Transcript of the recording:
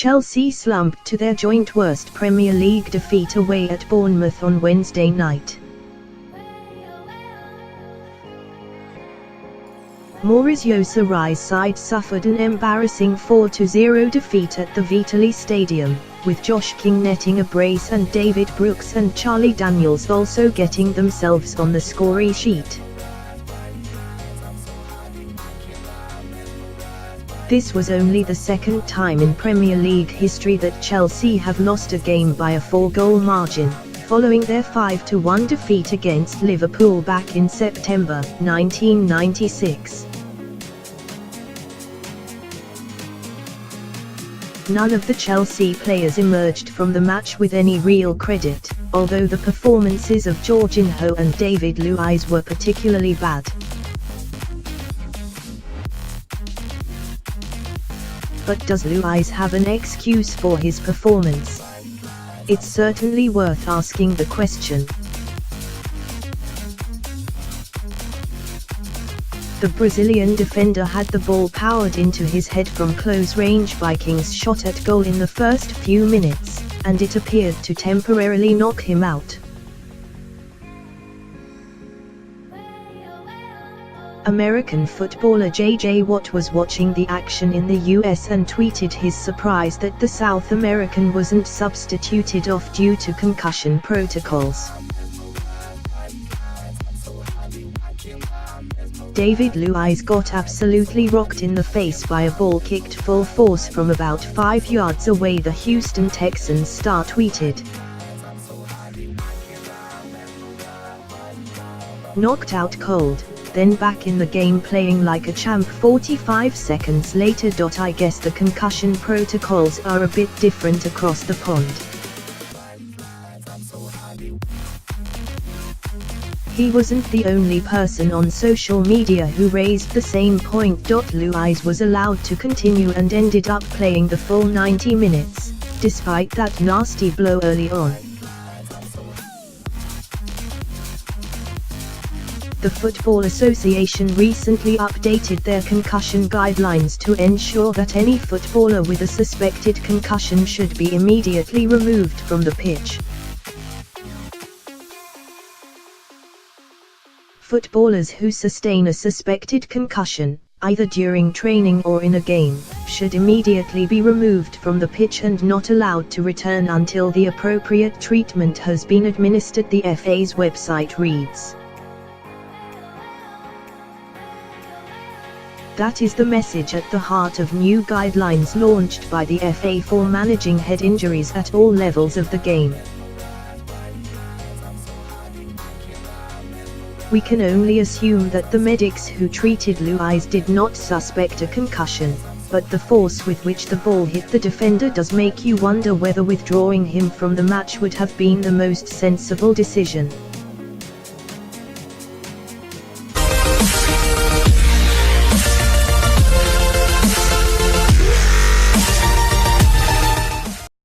Chelsea slumped to their joint worst Premier League defeat away at Bournemouth on Wednesday night. Maurizio Sarri's side suffered an embarrassing 4-0 defeat at the Vitaly Stadium, with Josh King netting a brace and David Brooks and Charlie Daniels also getting themselves on the score sheet. This was only the second time in Premier League history that Chelsea have lost a game by a 4-goal margin, following their 5-1 defeat against Liverpool back in September 1996. None of the Chelsea players emerged from the match with any real credit, although the performances of Jorginho and David Luiz were particularly bad. But does Luiz have an excuse for his performance? It's certainly worth asking the question. The Brazilian defender had the ball powered into his head from close range by King's shot at goal in the first few minutes, and it appeared to temporarily knock him out. American footballer J.J. Watt was watching the action in the US and tweeted his surprise that the South American wasn't substituted off due to concussion protocols. David Luiz got absolutely rocked in the face by a ball kicked full force from about 5 yards away, the Houston Texans star tweeted. Knocked out cold, then back in the game playing like a champ 45 seconds later. I guess the concussion protocols are a bit different across the pond. He wasn't the only person on social media who raised the same point. Luiz was allowed to continue and ended up playing the full 90 minutes, despite that nasty blow early on. The Football Association recently updated their concussion guidelines to ensure that any footballer with a suspected concussion should be immediately removed from the pitch. Footballers who sustain a suspected concussion, either during training or in a game, should immediately be removed from the pitch and not allowed to return until the appropriate treatment has been administered, the FA's website reads. That is the message at the heart of new guidelines launched by the FA for managing head injuries at all levels of the game. We can only assume that the medics who treated Luiz did not suspect a concussion, but the force with which the ball hit the defender does make you wonder whether withdrawing him from the match would have been the most sensible decision.